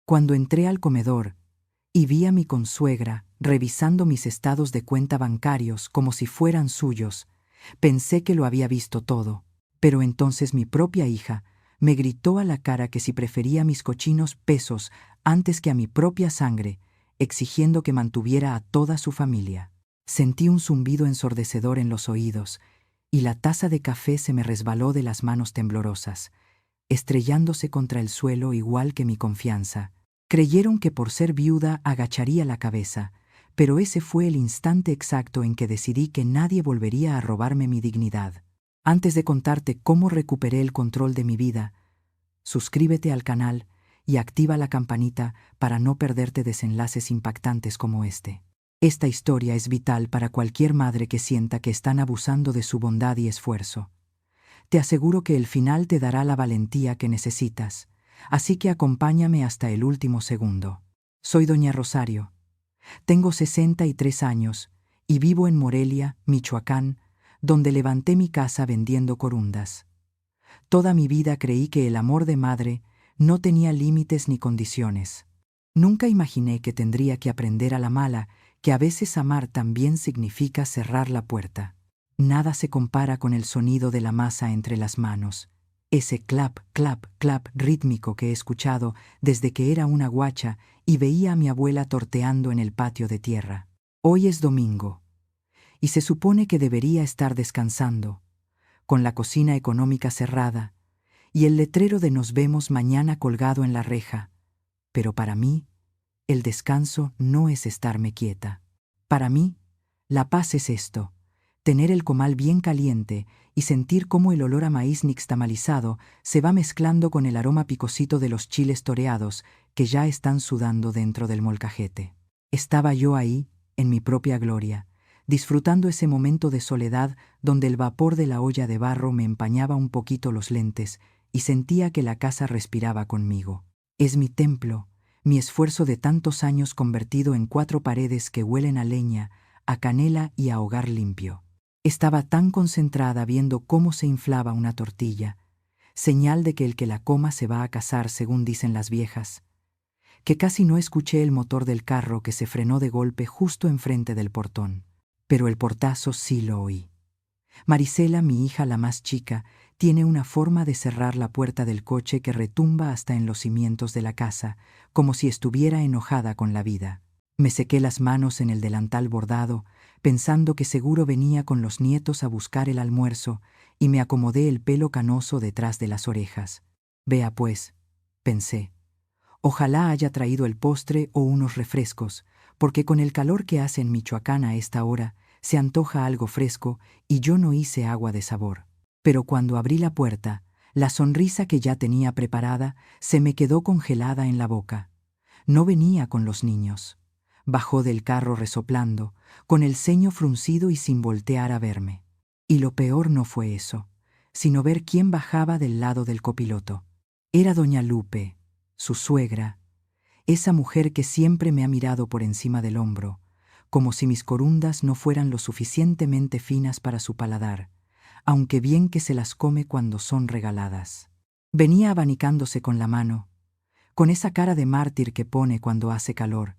Cuando entré al comedor y vi a mi consuegra revisando mis estados de cuenta bancarios como si fueran suyos, pensé que lo había visto todo, pero entonces mi propia hija me gritó a la cara que si prefería mis cochinos pesos antes que a mi propia sangre, exigiendo que mantuviera a toda su familia. Sentí un zumbido ensordecedor en los oídos y la taza de café se me resbaló de las manos temblorosas, estrellándose contra el suelo igual que mi confianza. Creyeron que por ser viuda agacharía la cabeza, pero ese fue el instante exacto en que decidí que nadie volvería a robarme mi dignidad. Antes de contarte cómo recuperé el control de mi vida, suscríbete al canal y activa la campanita para no perderte desenlaces impactantes como este. Esta historia es vital para cualquier madre que sienta que están abusando de su bondad y esfuerzo. Te aseguro que el final te dará la valentía que necesitas, así que acompáñame hasta el último segundo. Soy doña Rosario. Tengo 63 años y vivo en Morelia, Michoacán, donde levanté mi casa vendiendo corundas. Toda mi vida creí que el amor de madre no tenía límites ni condiciones. Nunca imaginé que tendría que aprender a la mala que a veces amar también significa cerrar la puerta. Nada se compara con el sonido de la masa entre las manos, ese clap, clap, clap rítmico que he escuchado desde que era una guacha y veía a mi abuela torteando en el patio de tierra. Hoy es domingo, y se supone que debería estar descansando, con la cocina económica cerrada y el letrero de nos vemos mañana colgado en la reja. Pero para mí, el descanso no es estarme quieta. Para mí, la paz es esto: tener el comal bien caliente y sentir cómo el olor a maíz nixtamalizado se va mezclando con el aroma picosito de los chiles toreados que ya están sudando dentro del molcajete. Estaba yo ahí, en mi propia gloria, disfrutando ese momento de soledad donde el vapor de la olla de barro me empañaba un poquito los lentes y sentía que la casa respiraba conmigo. Es mi templo, mi esfuerzo de tantos años convertido en 4 paredes que huelen a leña, a canela y a hogar limpio. Estaba tan concentrada viendo cómo se inflaba una tortilla, señal de que el que la coma se va a casar, según dicen las viejas, que casi no escuché el motor del carro que se frenó de golpe justo enfrente del portón. Pero el portazo sí lo oí. Marisela, mi hija la más chica, tiene una forma de cerrar la puerta del coche que retumba hasta en los cimientos de la casa, como si estuviera enojada con la vida. Me sequé las manos en el delantal bordado, pensando que seguro venía con los nietos a buscar el almuerzo, y me acomodé el pelo canoso detrás de las orejas. Vea pues, pensé, ojalá haya traído el postre o unos refrescos, porque con el calor que hace en Michoacán a esta hora, se antoja algo fresco y yo no hice agua de sabor. Pero cuando abrí la puerta, la sonrisa que ya tenía preparada se me quedó congelada en la boca. No venía con los niños. Bajó del carro resoplando, con el ceño fruncido y sin voltear a verme. Y lo peor no fue eso, sino ver quién bajaba del lado del copiloto. Era doña Lupe, su suegra, esa mujer que siempre me ha mirado por encima del hombro, como si mis corundas no fueran lo suficientemente finas para su paladar, aunque bien que se las come cuando son regaladas. Venía abanicándose con la mano, con esa cara de mártir que pone cuando hace calor,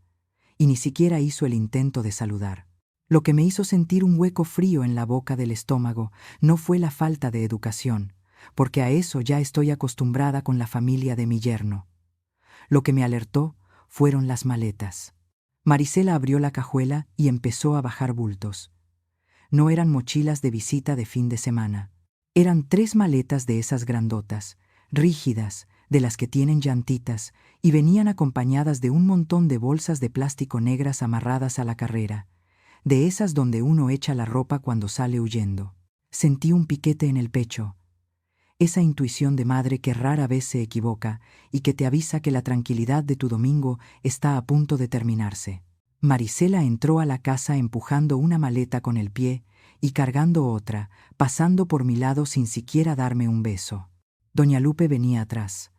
y ni siquiera hizo el intento de saludar. Lo que me hizo sentir un hueco frío en la boca del estómago no fue la falta de educación, porque a eso ya estoy acostumbrada con la familia de mi yerno. Lo que me alertó fueron las maletas. Marisela abrió la cajuela y empezó a bajar bultos. No eran mochilas de visita de fin de semana. Eran 3 maletas de esas grandotas, rígidas, de las que tienen llantitas, y venían acompañadas de un montón de bolsas de plástico negras amarradas a la carrera, de esas donde uno echa la ropa cuando sale huyendo. Sentí un piquete en el pecho, esa intuición de madre que rara vez se equivoca y que te avisa que la tranquilidad de tu domingo está a punto de terminarse. Marisela entró a la casa empujando una maleta con el pie y cargando otra, pasando por mi lado sin siquiera darme un beso. Doña Lupe venía atrás,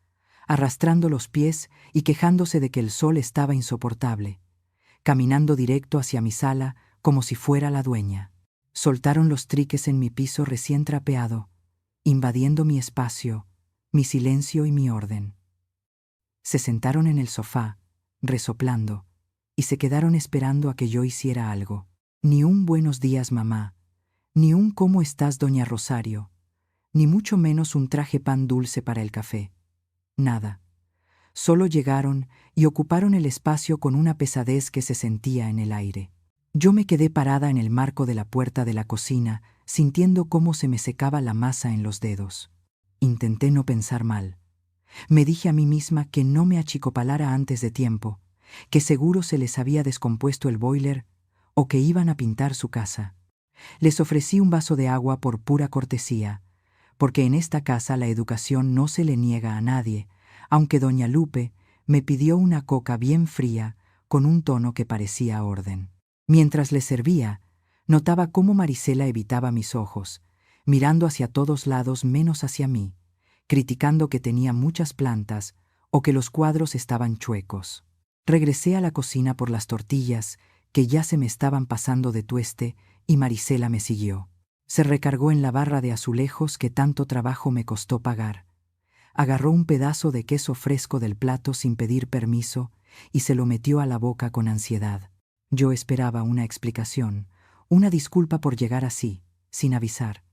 arrastrando los pies y quejándose de que el sol estaba insoportable, caminando directo hacia mi sala como si fuera la dueña. Soltaron los triques en mi piso recién trapeado, invadiendo mi espacio, mi silencio y mi orden. Se sentaron en el sofá, resoplando, y se quedaron esperando a que yo hiciera algo. Ni un buenos días, mamá, ni un cómo estás, doña Rosario, ni mucho menos un traje pan dulce para el café. Nada. Solo llegaron y ocuparon el espacio con una pesadez que se sentía en el aire. Yo me quedé parada en el marco de la puerta de la cocina, sintiendo cómo se me secaba la masa en los dedos. Intenté no pensar mal. Me dije a mí misma que no me achicopalara antes de tiempo, que seguro se les había descompuesto el boiler o que iban a pintar su casa. Les ofrecí un vaso de agua por pura cortesía, porque en esta casa la educación no se le niega a nadie, aunque doña Lupe me pidió una coca bien fría con un tono que parecía orden. Mientras le servía, notaba cómo Marisela evitaba mis ojos, mirando hacia todos lados menos hacia mí, criticando que tenía muchas plantas o que los cuadros estaban chuecos. Regresé a la cocina por las tortillas, que ya se me estaban pasando de tueste, y Marisela me siguió. Se recargó en la barra de azulejos que tanto trabajo me costó pagar. Agarró un pedazo de queso fresco del plato sin pedir permiso y se lo metió a la boca con ansiedad. Yo esperaba una explicación, una disculpa por llegar así, sin avisar.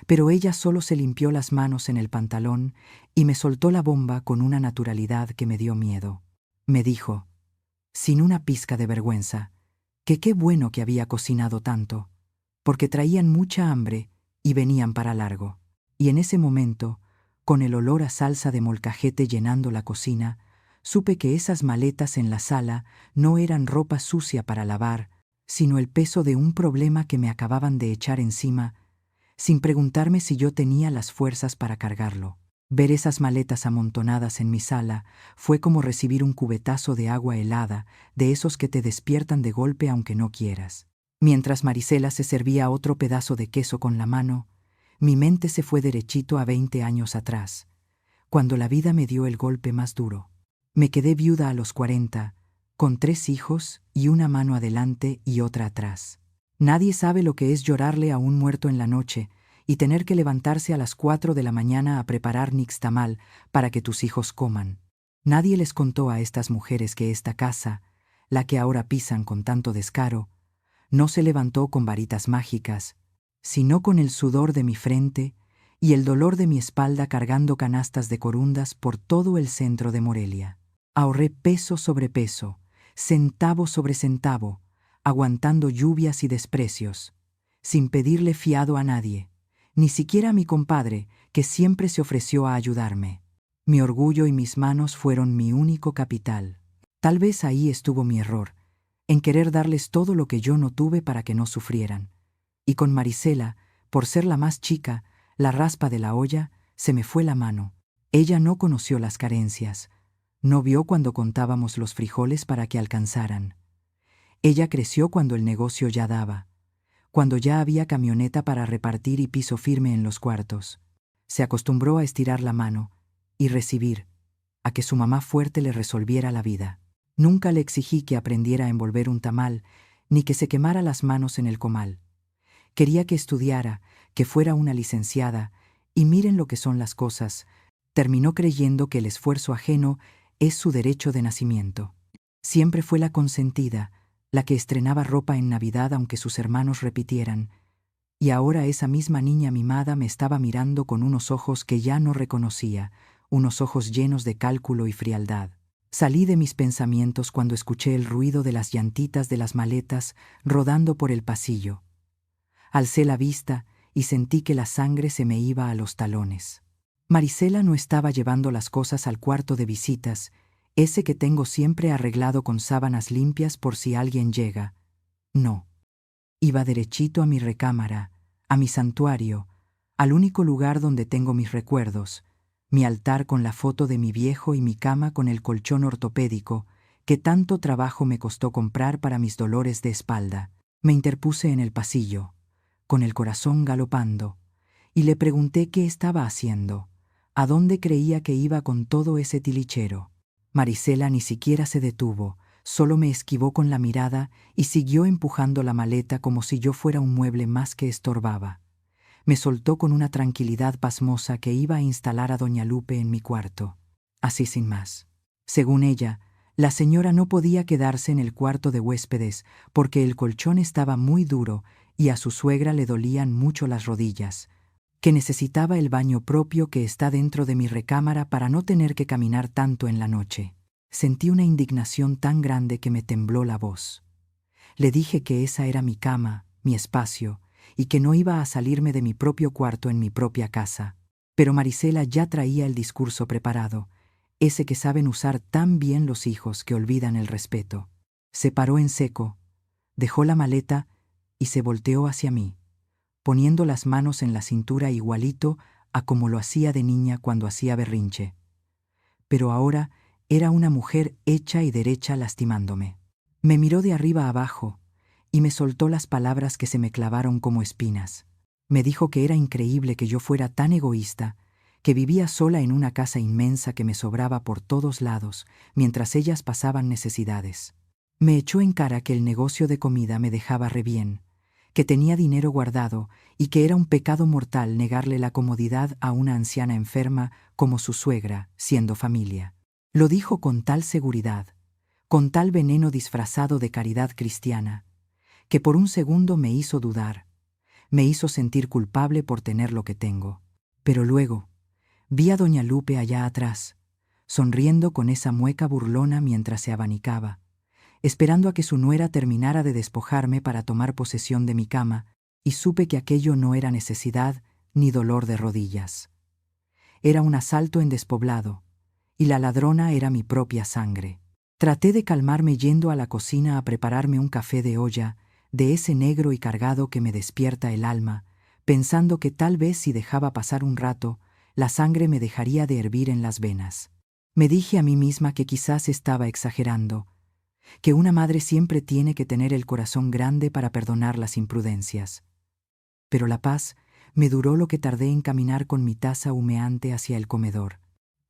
Pero ella solo se limpió las manos en el pantalón y me soltó la bomba con una naturalidad que me dio miedo. Me dijo, sin una pizca de vergüenza, que qué bueno que había cocinado tanto, porque traían mucha hambre y venían para largo. Y en ese momento, con el olor a salsa de molcajete llenando la cocina, supe que esas maletas en la sala no eran ropa sucia para lavar, sino el peso de un problema que me acababan de echar encima, sin preguntarme si yo tenía las fuerzas para cargarlo. Ver esas maletas amontonadas en mi sala fue como recibir un cubetazo de agua helada, de esos que te despiertan de golpe aunque no quieras. Mientras Marisela se servía otro pedazo de queso con la mano, mi mente se fue derechito a 20 años atrás, cuando la vida me dio el golpe más duro. Me quedé viuda a los 40, con 3 hijos y una mano adelante y otra atrás. Nadie sabe lo que es llorarle a un muerto en la noche y tener que levantarse a las 4 de la mañana a preparar nixtamal para que tus hijos coman. Nadie les contó a estas mujeres que esta casa, la que ahora pisan con tanto descaro, no se levantó con varitas mágicas, sino con el sudor de mi frente y el dolor de mi espalda cargando canastas de corundas por todo el centro de Morelia. Ahorré peso sobre peso, centavo sobre centavo, aguantando lluvias y desprecios, sin pedirle fiado a nadie, ni siquiera a mi compadre, que siempre se ofreció a ayudarme. Mi orgullo y mis manos fueron mi único capital. Tal vez ahí estuvo mi error, en querer darles todo lo que yo no tuve para que no sufrieran. Y con Marisela, por ser la más chica, la raspa de la olla, se me fue la mano. Ella no conoció las carencias, no vio cuando contábamos los frijoles para que alcanzaran. Ella creció cuando el negocio ya daba, cuando ya había camioneta para repartir y piso firme en los cuartos. Se acostumbró a estirar la mano y recibir, a que su mamá fuerte le resolviera la vida. Nunca le exigí que aprendiera a envolver un tamal, ni que se quemara las manos en el comal. Quería que estudiara, que fuera una licenciada, y miren lo que son las cosas. Terminó creyendo que el esfuerzo ajeno es su derecho de nacimiento. Siempre fue la consentida, la que estrenaba ropa en Navidad aunque sus hermanos repitieran, y ahora esa misma niña mimada me estaba mirando con unos ojos que ya no reconocía, unos ojos llenos de cálculo y frialdad. Salí de mis pensamientos cuando escuché el ruido de las llantitas de las maletas rodando por el pasillo. Alcé la vista y sentí que la sangre se me iba a los talones. Marisela no estaba llevando las cosas al cuarto de visitas, ese que tengo siempre arreglado con sábanas limpias por si alguien llega. No. Iba derechito a mi recámara, a mi santuario, al único lugar donde tengo mis recuerdos, mi altar con la foto de mi viejo y mi cama con el colchón ortopédico que tanto trabajo me costó comprar para mis dolores de espalda. Me interpuse en el pasillo, con el corazón galopando, y le pregunté qué estaba haciendo, a dónde creía que iba con todo ese tilichero. Marisela ni siquiera se detuvo, solo me esquivó con la mirada y siguió empujando la maleta como si yo fuera un mueble más que estorbaba. Me soltó con una tranquilidad pasmosa que iba a instalar a doña Lupe en mi cuarto. Así sin más. Según ella, la señora no podía quedarse en el cuarto de huéspedes porque el colchón estaba muy duro y a su suegra le dolían mucho las rodillas, que necesitaba el baño propio que está dentro de mi recámara para no tener que caminar tanto en la noche. Sentí una indignación tan grande que me tembló la voz. Le dije que esa era mi cama, mi espacio, y que no iba a salirme de mi propio cuarto en mi propia casa. Pero Marisela ya traía el discurso preparado, ese que saben usar tan bien los hijos que olvidan el respeto. Se paró en seco, dejó la maleta y se volteó hacia mí, poniendo las manos en la cintura igualito a como lo hacía de niña cuando hacía berrinche. Pero ahora era una mujer hecha y derecha lastimándome. Me miró de arriba abajo y me soltó las palabras que se me clavaron como espinas. Me dijo que era increíble que yo fuera tan egoísta, que vivía sola en una casa inmensa que me sobraba por todos lados, mientras ellas pasaban necesidades. Me echó en cara que el negocio de comida me dejaba re bien, que tenía dinero guardado y que era un pecado mortal negarle la comodidad a una anciana enferma como su suegra, siendo familia. Lo dijo con tal seguridad, con tal veneno disfrazado de caridad cristiana, que por un segundo me hizo dudar, me hizo sentir culpable por tener lo que tengo. Pero luego vi a doña Lupe allá atrás, sonriendo con esa mueca burlona mientras se abanicaba, esperando a que su nuera terminara de despojarme para tomar posesión de mi cama, y supe que aquello no era necesidad ni dolor de rodillas. Era un asalto en despoblado, y la ladrona era mi propia sangre. Traté de calmarme yendo a la cocina a prepararme un café de olla, de ese negro y cargado que me despierta el alma, pensando que tal vez si dejaba pasar un rato, la sangre me dejaría de hervir en las venas. Me dije a mí misma que quizás estaba exagerando, que una madre siempre tiene que tener el corazón grande para perdonar las imprudencias. Pero la paz me duró lo que tardé en caminar con mi taza humeante hacia el comedor.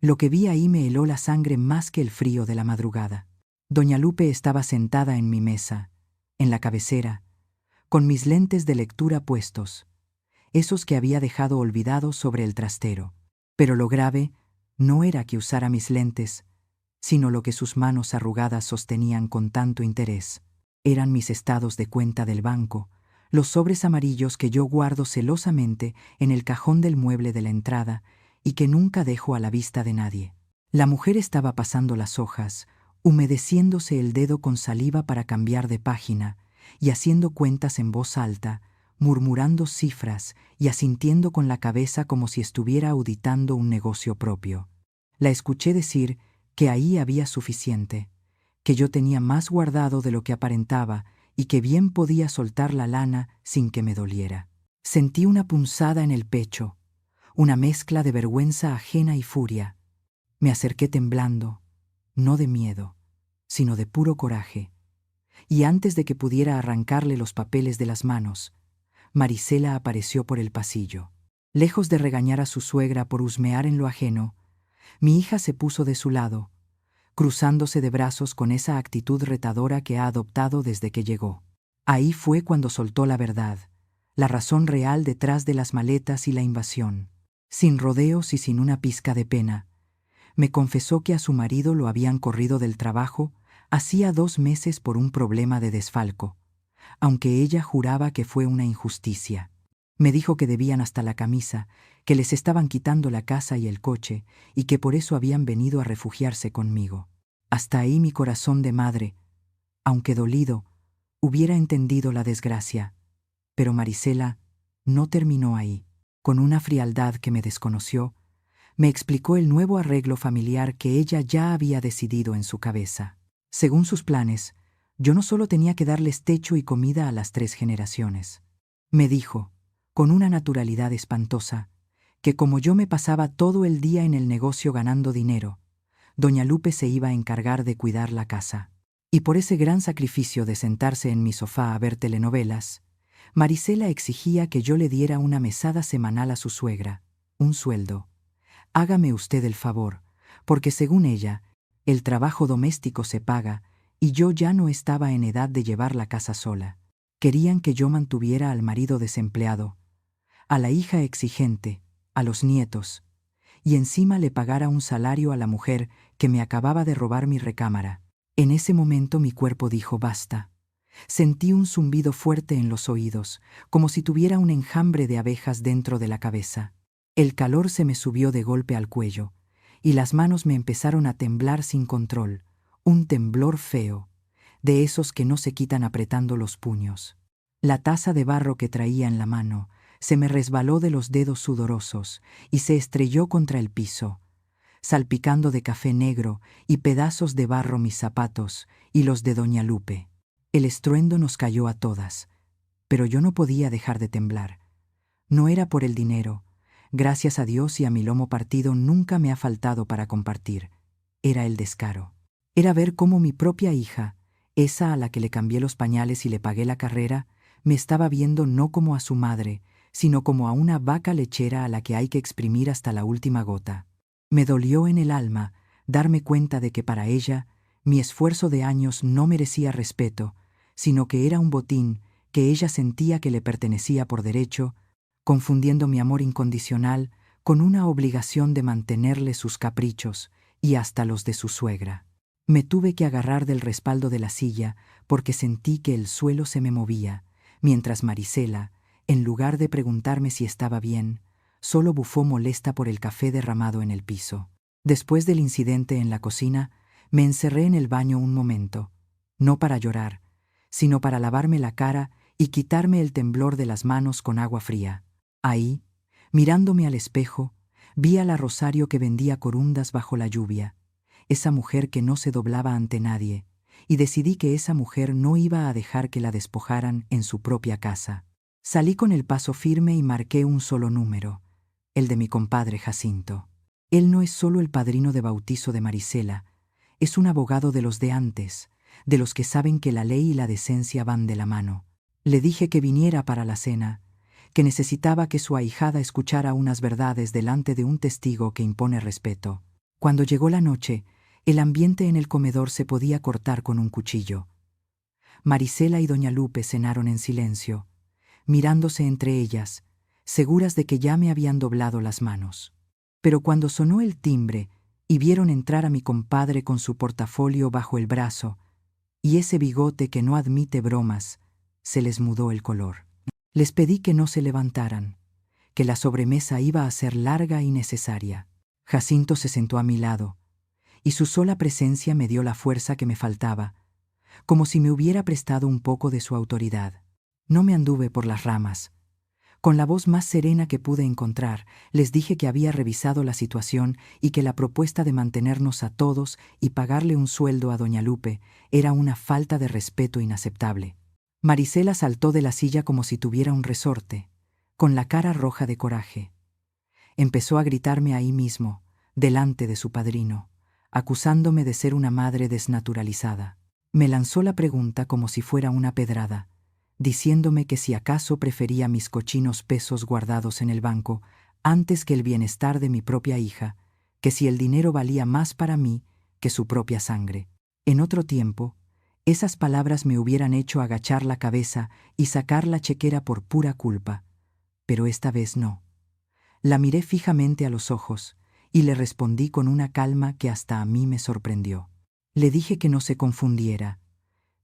Lo que vi ahí me heló la sangre más que el frío de la madrugada. Doña Lupe estaba sentada en mi mesa, en la cabecera, con mis lentes de lectura puestos, esos que había dejado olvidados sobre el trastero. Pero lo grave no era que usara mis lentes, sino lo que sus manos arrugadas sostenían con tanto interés. Eran mis estados de cuenta del banco, los sobres amarillos que yo guardo celosamente en el cajón del mueble de la entrada y que nunca dejo a la vista de nadie. La mujer estaba pasando las hojas, humedeciéndose el dedo con saliva para cambiar de página y haciendo cuentas en voz alta, murmurando cifras y asintiendo con la cabeza como si estuviera auditando un negocio propio. La escuché decir que ahí había suficiente, que yo tenía más guardado de lo que aparentaba y que bien podía soltar la lana sin que me doliera. Sentí una punzada en el pecho, una mezcla de vergüenza ajena y furia. Me acerqué temblando, no de miedo, sino de puro coraje, y antes de que pudiera arrancarle los papeles de las manos, Marisela apareció por el pasillo. Lejos de regañar a su suegra por husmear en lo ajeno, mi hija se puso de su lado, cruzándose de brazos con esa actitud retadora que ha adoptado desde que llegó. Ahí fue cuando soltó la verdad, la razón real detrás de las maletas y la invasión. Sin rodeos y sin una pizca de pena, me confesó que a su marido lo habían corrido del trabajo hacía 2 meses por un problema de desfalco, aunque ella juraba que fue una injusticia. Me dijo que debían hasta la camisa, que les estaban quitando la casa y el coche, y que por eso habían venido a refugiarse conmigo. Hasta ahí mi corazón de madre, aunque dolido, hubiera entendido la desgracia. Pero Marisela no terminó ahí. Con una frialdad que me desconoció, me explicó el nuevo arreglo familiar que ella ya había decidido en su cabeza. Según sus planes, yo no solo tenía que darles techo y comida a las 3 generaciones. Me dijo, con una naturalidad espantosa, que como yo me pasaba todo el día en el negocio ganando dinero, doña Lupe se iba a encargar de cuidar la casa. Y por ese gran sacrificio de sentarse en mi sofá a ver telenovelas, Marisela exigía que yo le diera una mesada semanal a su suegra, un sueldo. Hágame usted el favor, porque según ella, el trabajo doméstico se paga y yo ya no estaba en edad de llevar la casa sola. Querían que yo mantuviera al marido desempleado, a la hija exigente, a los nietos, y encima le pagara un salario a la mujer que me acababa de robar mi recámara. En ese momento mi cuerpo dijo basta. Sentí un zumbido fuerte en los oídos, como si tuviera un enjambre de abejas dentro de la cabeza. El calor se me subió de golpe al cuello, y las manos me empezaron a temblar sin control, un temblor feo, de esos que no se quitan apretando los puños. La taza de barro que traía en la mano se me resbaló de los dedos sudorosos y se estrelló contra el piso, salpicando de café negro y pedazos de barro mis zapatos y los de doña Lupe. El estruendo nos cayó a todas, pero yo no podía dejar de temblar. No era por el dinero. Gracias a Dios y a mi lomo partido nunca me ha faltado para compartir. Era el descaro. Era ver cómo mi propia hija, esa a la que le cambié los pañales y le pagué la carrera, me estaba viendo no como a su madre, sino como a una vaca lechera a la que hay que exprimir hasta la última gota. Me dolió en el alma darme cuenta de que para ella mi esfuerzo de años no merecía respeto, sino que era un botín que ella sentía que le pertenecía por derecho, confundiendo mi amor incondicional con una obligación de mantenerle sus caprichos y hasta los de su suegra. Me tuve que agarrar del respaldo de la silla porque sentí que el suelo se me movía, mientras Marisela, en lugar de preguntarme si estaba bien, solo bufó molesta por el café derramado en el piso. Después del incidente en la cocina, me encerré en el baño un momento, no para llorar, sino para lavarme la cara y quitarme el temblor de las manos con agua fría. Ahí, mirándome al espejo, vi a la Rosario que vendía corundas bajo la lluvia, esa mujer que no se doblaba ante nadie, y decidí que esa mujer no iba a dejar que la despojaran en su propia casa. Salí con el paso firme y marqué un solo número, el de mi compadre Jacinto. Él no es solo el padrino de bautizo de Marisela, es un abogado de los de antes, de los que saben que la ley y la decencia van de la mano. Le dije que viniera para la cena, que necesitaba que su ahijada escuchara unas verdades delante de un testigo que impone respeto. Cuando llegó la noche, el ambiente en el comedor se podía cortar con un cuchillo. Marisela y doña Lupe cenaron en silencio, mirándose entre ellas, seguras de que ya me habían doblado las manos. Pero cuando sonó el timbre y vieron entrar a mi compadre con su portafolio bajo el brazo y ese bigote que no admite bromas, se les mudó el color. Les pedí que no se levantaran, que la sobremesa iba a ser larga y necesaria. Jacinto se sentó a mi lado, y su sola presencia me dio la fuerza que me faltaba, como si me hubiera prestado un poco de su autoridad. No me anduve por las ramas. Con la voz más serena que pude encontrar, les dije que había revisado la situación y que la propuesta de mantenernos a todos y pagarle un sueldo a doña Lupe era una falta de respeto inaceptable. Marisela saltó de la silla como si tuviera un resorte, con la cara roja de coraje. Empezó a gritarme ahí mismo, delante de su padrino, acusándome de ser una madre desnaturalizada. Me lanzó la pregunta como si fuera una pedrada, diciéndome que si acaso prefería mis cochinos pesos guardados en el banco antes que el bienestar de mi propia hija, que si el dinero valía más para mí que su propia sangre. En otro tiempo, esas palabras me hubieran hecho agachar la cabeza y sacar la chequera por pura culpa, pero esta vez no. La miré fijamente a los ojos y le respondí con una calma que hasta a mí me sorprendió. Le dije que no se confundiera,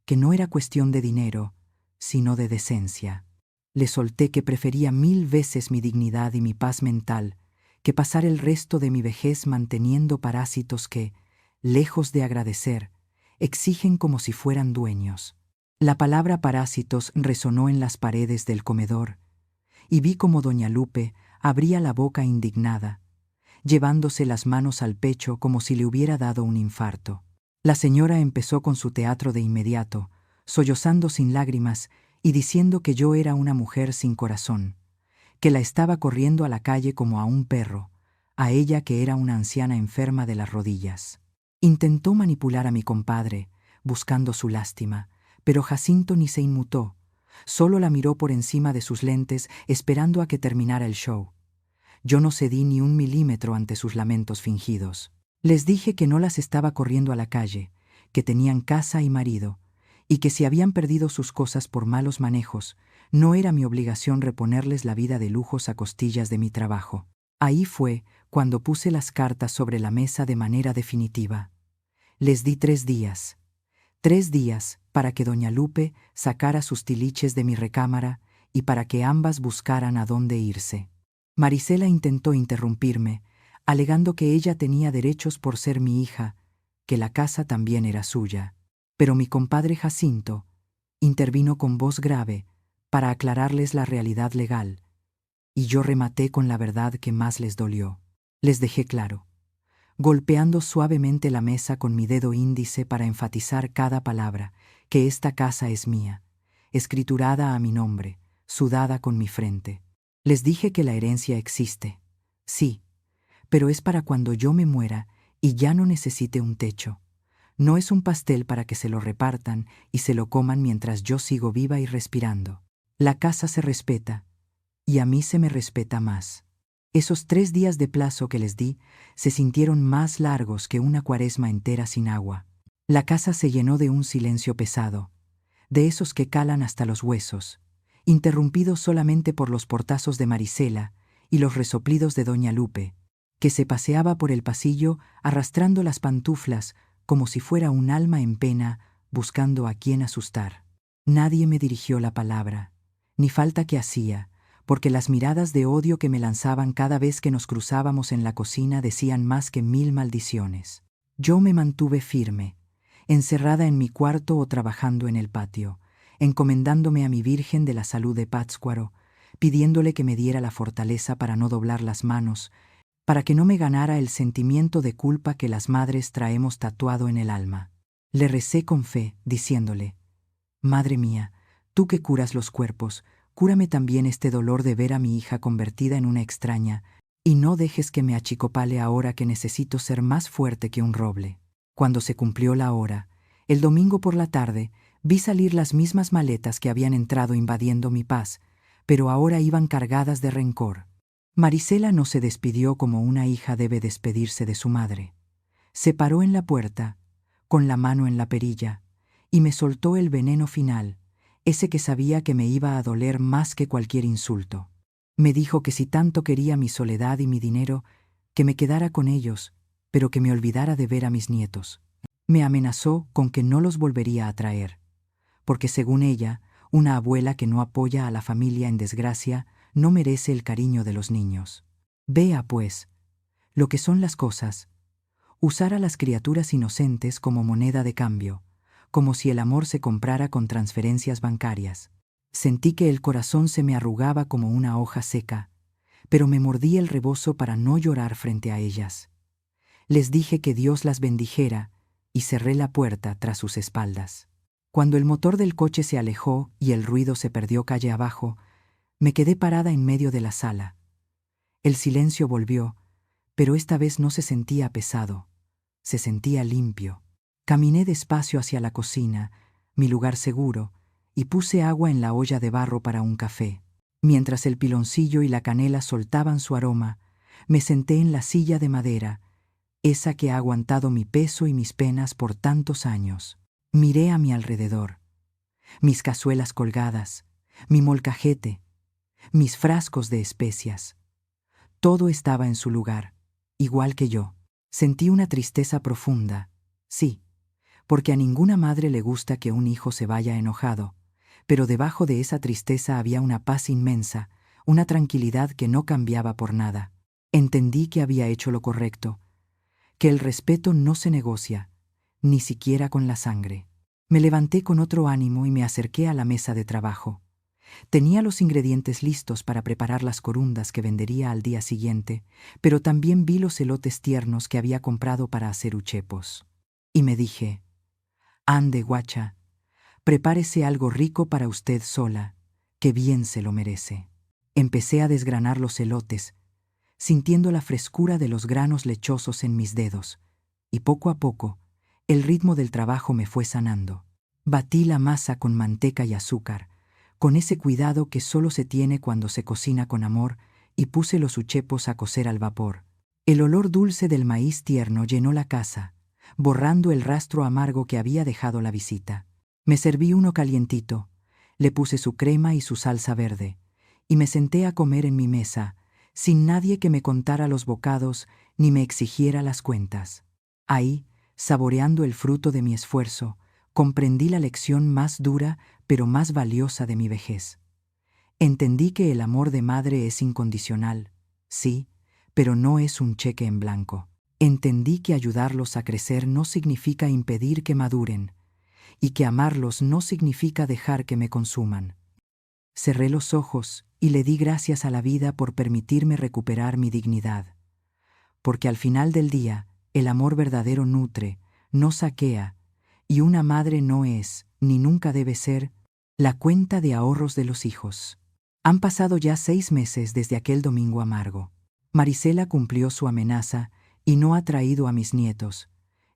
que no era cuestión de dinero, sino de decencia. Le solté que prefería 1000 veces mi dignidad y mi paz mental que pasar el resto de mi vejez manteniendo parásitos que, lejos de agradecer, exigen como si fueran dueños. La palabra parásitos resonó en las paredes del comedor, y vi como doña Lupe abría la boca indignada, llevándose las manos al pecho como si le hubiera dado un infarto. La señora empezó con su teatro de inmediato, sollozando sin lágrimas y diciendo que yo era una mujer sin corazón, que la estaba corriendo a la calle como a un perro, a ella que era una anciana enferma de las rodillas. Intentó manipular a mi compadre, buscando su lástima, pero Jacinto ni se inmutó, solo la miró por encima de sus lentes esperando a que terminara el show. Yo no cedí ni un milímetro ante sus lamentos fingidos. Les dije que no las estaba corriendo a la calle, que tenían casa y marido, y que si habían perdido sus cosas por malos manejos, no era mi obligación reponerles la vida de lujos a costillas de mi trabajo. Ahí fue cuando puse las cartas sobre la mesa de manera definitiva. Les di 3 días. 3 días para que doña Lupe sacara sus tiliches de mi recámara y para que ambas buscaran a dónde irse. Marisela intentó interrumpirme, alegando que ella tenía derechos por ser mi hija, que la casa también era suya. Pero mi compadre Jacinto intervino con voz grave para aclararles la realidad legal, y yo rematé con la verdad que más les dolió. Les dejé claro, golpeando suavemente la mesa con mi dedo índice para enfatizar cada palabra, que esta casa es mía, escriturada a mi nombre, sudada con mi frente. Les dije que la herencia existe, sí, pero es para cuando yo me muera y ya no necesite un techo. No es un pastel para que se lo repartan y se lo coman mientras yo sigo viva y respirando. La casa se respeta, y a mí se me respeta más. Esos 3 días de plazo que les di se sintieron más largos que una cuaresma entera sin agua. La casa se llenó de un silencio pesado, de esos que calan hasta los huesos, interrumpidos solamente por los portazos de Marisela y los resoplidos de doña Lupe, que se paseaba por el pasillo arrastrando las pantuflas como si fuera un alma en pena buscando a quién asustar. Nadie me dirigió la palabra, ni falta que hacía, porque las miradas de odio que me lanzaban cada vez que nos cruzábamos en la cocina decían más que 1000 maldiciones. Yo me mantuve firme, encerrada en mi cuarto o trabajando en el patio, encomendándome a mi Virgen de la Salud de Pátzcuaro, pidiéndole que me diera la fortaleza para no doblar las manos, para que no me ganara el sentimiento de culpa que las madres traemos tatuado en el alma. Le recé con fe, diciéndole: Madre mía, tú que curas los cuerpos, cúrame también este dolor de ver a mi hija convertida en una extraña, y no dejes que me achicopale ahora que necesito ser más fuerte que un roble. Cuando se cumplió la hora, el domingo por la tarde, vi salir las mismas maletas que habían entrado invadiendo mi paz, pero ahora iban cargadas de rencor. Marisela no se despidió como una hija debe despedirse de su madre. Se paró en la puerta, con la mano en la perilla, y me soltó el veneno final, ese que sabía que me iba a doler más que cualquier insulto. Me dijo que si tanto quería mi soledad y mi dinero, que me quedara con ellos, pero que me olvidara de ver a mis nietos. Me amenazó con que no los volvería a traer, porque según ella, una abuela que no apoya a la familia en desgracia no merece el cariño de los niños. Vea, pues, lo que son las cosas. Usar a las criaturas inocentes como moneda de cambio, como si el amor se comprara con transferencias bancarias. Sentí que el corazón se me arrugaba como una hoja seca, pero me mordí el rebozo para no llorar frente a ellas. Les dije que Dios las bendijera y cerré la puerta tras sus espaldas. Cuando el motor del coche se alejó y el ruido se perdió calle abajo, me quedé parada en medio de la sala. El silencio volvió, pero esta vez no se sentía pesado, se sentía limpio. Caminé despacio hacia la cocina, mi lugar seguro, y puse agua en la olla de barro para un café. Mientras el piloncillo y la canela soltaban su aroma, me senté en la silla de madera, esa que ha aguantado mi peso y mis penas por tantos años. Miré a mi alrededor, mis cazuelas colgadas, mi molcajete, mis frascos de especias. Todo estaba en su lugar, igual que yo. Sentí una tristeza profunda, sí, porque a ninguna madre le gusta que un hijo se vaya enojado, pero debajo de esa tristeza había una paz inmensa, una tranquilidad que no cambiaba por nada. Entendí que había hecho lo correcto, que el respeto no se negocia, ni siquiera con la sangre. Me levanté con otro ánimo y me acerqué a la mesa de trabajo. Tenía los ingredientes listos para preparar las corundas que vendería al día siguiente, pero también vi los elotes tiernos que había comprado para hacer uchepos. Y me dije: Ande, guacha, prepárese algo rico para usted sola, que bien se lo merece. Empecé a desgranar los elotes, sintiendo la frescura de los granos lechosos en mis dedos, y poco a poco, el ritmo del trabajo me fue sanando. Batí la masa con manteca y azúcar, con ese cuidado que solo se tiene cuando se cocina con amor, y puse los uchepos a cocer al vapor. El olor dulce del maíz tierno llenó la casa, borrando el rastro amargo que había dejado la visita. Me serví uno calientito, le puse su crema y su salsa verde, y me senté a comer en mi mesa, sin nadie que me contara los bocados ni me exigiera las cuentas. Ahí, saboreando el fruto de mi esfuerzo, comprendí la lección más dura pero más valiosa de mi vejez. Entendí que el amor de madre es incondicional, sí, pero no es un cheque en blanco. Entendí que ayudarlos a crecer no significa impedir que maduren, y que amarlos no significa dejar que me consuman. Cerré los ojos y le di gracias a la vida por permitirme recuperar mi dignidad. Porque al final del día, el amor verdadero nutre, no saquea, y una madre no es, ni nunca debe ser, la cuenta de ahorros de los hijos. Han pasado ya 6 meses desde aquel domingo amargo. Marisela cumplió su amenaza y no ha traído a mis nietos,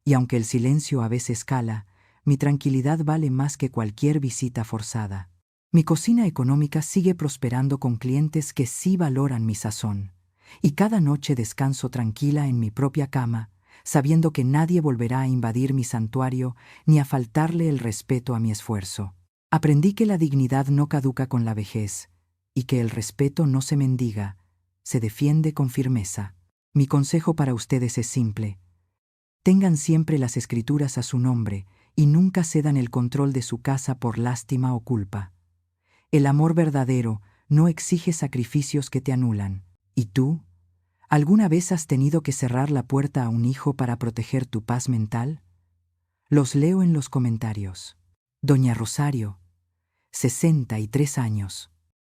y aunque el silencio a veces cala, mi tranquilidad vale más que cualquier visita forzada. Mi cocina económica sigue prosperando con clientes que sí valoran mi sazón, y cada noche descanso tranquila en mi propia cama, sabiendo que nadie volverá a invadir mi santuario ni a faltarle el respeto a mi esfuerzo. Aprendí que la dignidad no caduca con la vejez, y que el respeto no se mendiga, se defiende con firmeza. Mi consejo para ustedes es simple. Tengan siempre las escrituras a su nombre y nunca cedan el control de su casa por lástima o culpa. El amor verdadero no exige sacrificios que te anulan. ¿Y tú? ¿Alguna vez has tenido que cerrar la puerta a un hijo para proteger tu paz mental? Los leo en los comentarios. Doña Rosario, 63 años.